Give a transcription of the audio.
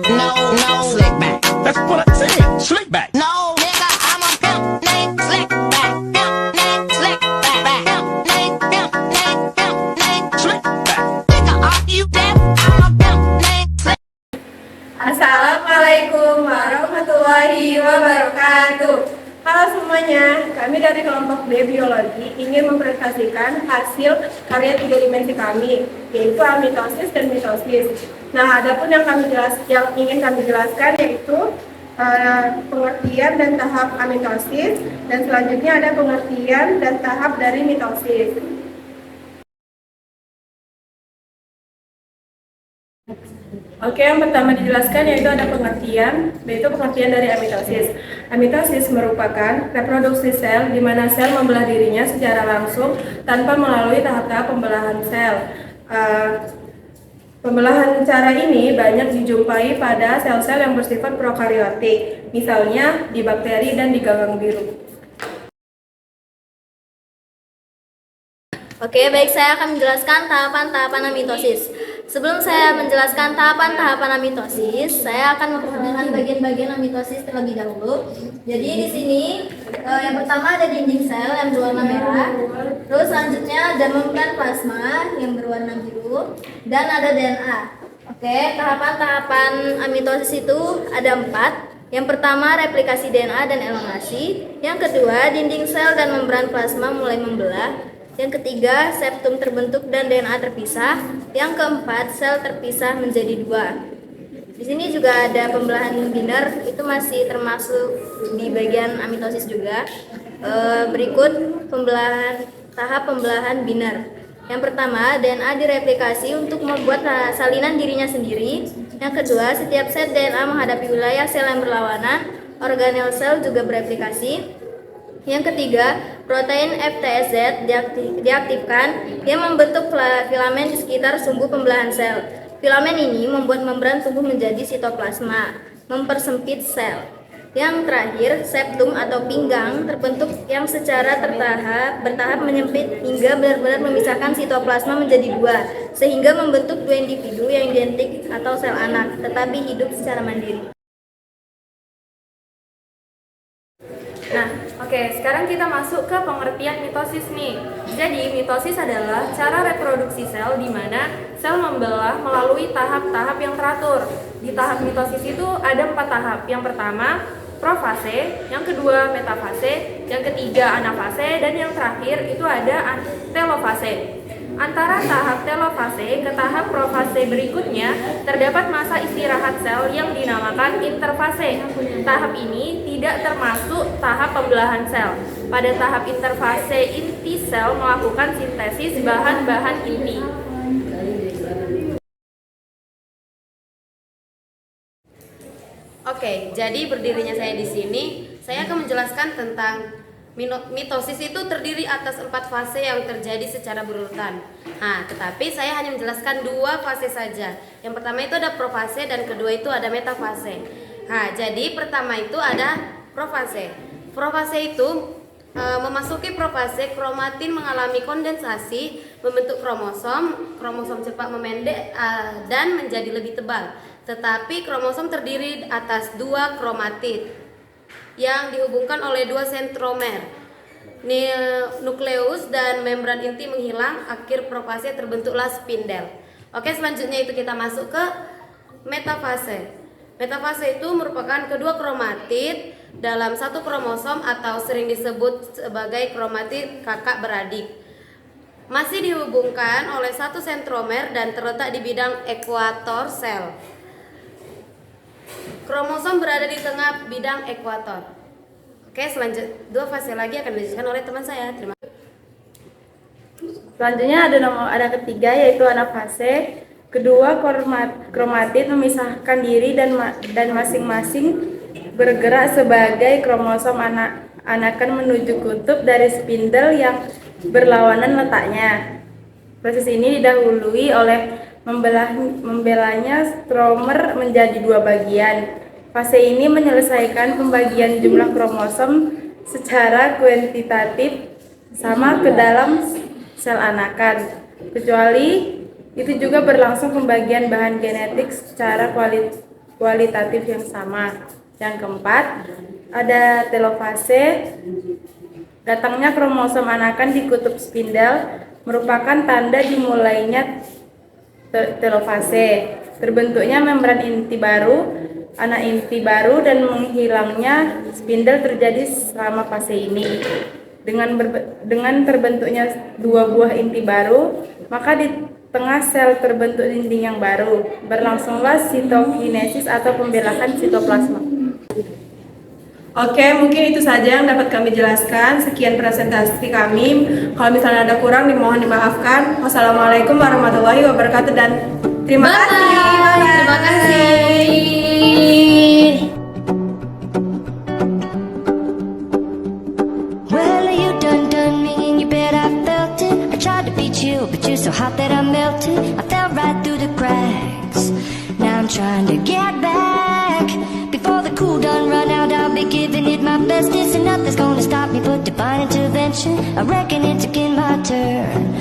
No, no, slick back. That's what I said. Slick back. No, nigga, I'm a pimp named Slick Back. Pimp named Slick Back. Pimp named Slick back. Nigga, are you deaf? I'm a pimp named Slick. Assalamualaikum warahmatullahi wabarakatuh. Halo semuanya, kami dari kelompok B Biologi ingin mempresentasikan hasil karya 3 dimensi kami, yaitu amitosis dan mitosis. Nah, adapun yang ingin kami jelaskan yaitu pengertian dan tahap amitosis, dan selanjutnya ada pengertian dan tahap dari mitosis. Oke, yang pertama dijelaskan yaitu ada pengertian, yaitu pengertian dari amitosis. Amitosis merupakan reproduksi sel di mana sel membelah dirinya secara langsung tanpa melalui tahap-tahap pembelahan sel. Pembelahan cara ini banyak dijumpai pada sel-sel yang bersifat prokariotik, misalnya di bakteri dan di gagang biru. Oke, baik, saya akan menjelaskan tahapan-tahapan amitosis. Sebelum saya menjelaskan tahapan-tahapan amitosis, saya akan memperkenalkan bagian-bagian amitosis terlebih dahulu. Jadi di sini yang pertama ada dinding sel yang berwarna merah, terus selanjutnya ada membran plasma yang berwarna biru, dan ada DNA. Oke, tahapan-tahapan amitosis itu ada 4. Yang pertama replikasi DNA dan elongasi, yang kedua dinding sel dan membran plasma mulai membelah, yang ketiga septum terbentuk dan DNA terpisah, yang keempat sel terpisah menjadi 2. Di sini juga ada pembelahan biner, itu masih termasuk di bagian amitosis juga. Berikut tahap pembelahan biner. Yang pertama, DNA direplikasi untuk membuat salinan dirinya sendiri. Yang kedua, setiap set DNA menghadapi wilayah sel yang berlawanan. Organel sel juga bereplikasi. Yang ketiga, protein FTZ diaktifkan yang membentuk filamen di sekitar sumbu pembelahan sel. Filamen ini membuat membran tumbuh menjadi sitoplasma, mempersempit sel. Yang terakhir, septum atau pinggang terbentuk yang secara bertahap menyempit hingga benar-benar memisahkan sitoplasma menjadi 2, sehingga membentuk 2 individu yang identik atau sel anak, tetapi hidup secara mandiri. Nah, oke, sekarang kita masuk ke pengertian mitosis nih. Jadi, mitosis adalah cara reproduksi sel di mana sel membelah melalui tahap-tahap yang teratur. Di tahap mitosis itu ada 4 tahap. Yang pertama, profase, yang kedua metafase, yang ketiga anafase, dan yang terakhir itu ada telofase. Antara tahap telofase ke tahap profase berikutnya terdapat masa istirahat sel yang dinamakan interfase. Tahap ini tidak termasuk tahap pembelahan sel. Pada tahap interfase, inti sel melakukan sintesis bahan-bahan inti. Oke, jadi berdirinya saya di sini, saya akan menjelaskan tentang mitosis itu terdiri atas 4 fase yang terjadi secara berurutan. Nah, tetapi saya hanya menjelaskan 2 fase saja. Yang pertama itu ada profase dan kedua itu ada metafase. Nah, jadi pertama itu ada profase. Profase itu memasuki profase, kromatin mengalami kondensasi, membentuk kromosom cepat memendek dan menjadi lebih tebal. Tetapi kromosom terdiri atas 2 kromatid yang dihubungkan oleh 2 sentromer. Nukleus dan membran inti menghilang, akhir profase terbentuklah spindel. Oke, selanjutnya itu kita masuk ke metafase. Metafase itu merupakan kedua kromatid dalam satu kromosom atau sering disebut sebagai kromatid kakak beradik. Masih dihubungkan oleh 1 sentromer dan terletak di bidang ekuator sel. Kromosom berada di tengah bidang ekuator. Oke, selanjutnya 2 fase lagi akan dijelaskan oleh teman saya. Terima kasih. Selanjutnya ada ketiga yaitu anafase. Kedua kromatid memisahkan diri dan masing-masing bergerak sebagai kromosom anakan menuju kutub dari spindel yang berlawanan letaknya. Proses ini didahului oleh membelahnya stromer menjadi 2 bagian. Fase ini menyelesaikan pembagian jumlah kromosom secara kuantitatif sama ke dalam sel anakan. Kecuali itu juga berlangsung pembagian bahan genetik secara kualitatif yang sama. Yang keempat, ada telofase. Datangnya kromosom anakan di kutub spindel merupakan tanda dimulainya telofase. Terbentuknya membran inti baru, anak inti baru, dan menghilangnya spindel terjadi selama fase ini. Dengan terbentuknya dua buah inti baru, maka di tengah sel terbentuk dinding yang baru. Berlangsunglah sitokinesis atau pembelahan sitoplasma. Oke, mungkin itu saja yang dapat kami jelaskan. Sekian presentasi kami. Kalau misalnya ada kurang, dimohon dimaafkan. Wassalamualaikum warahmatullahi wabarakatuh dan terima kasih. Bye. Terima kasih. Well, you done me and you bet I felt it. I tried to beat you, but you're so hot that I melted. I fell right through the cracks. Now I'm trying to get back. Before the cool done run out, I'll be giving it my bestest, and nothing's gonna stop me but divine intervention. I reckon it's again my turn.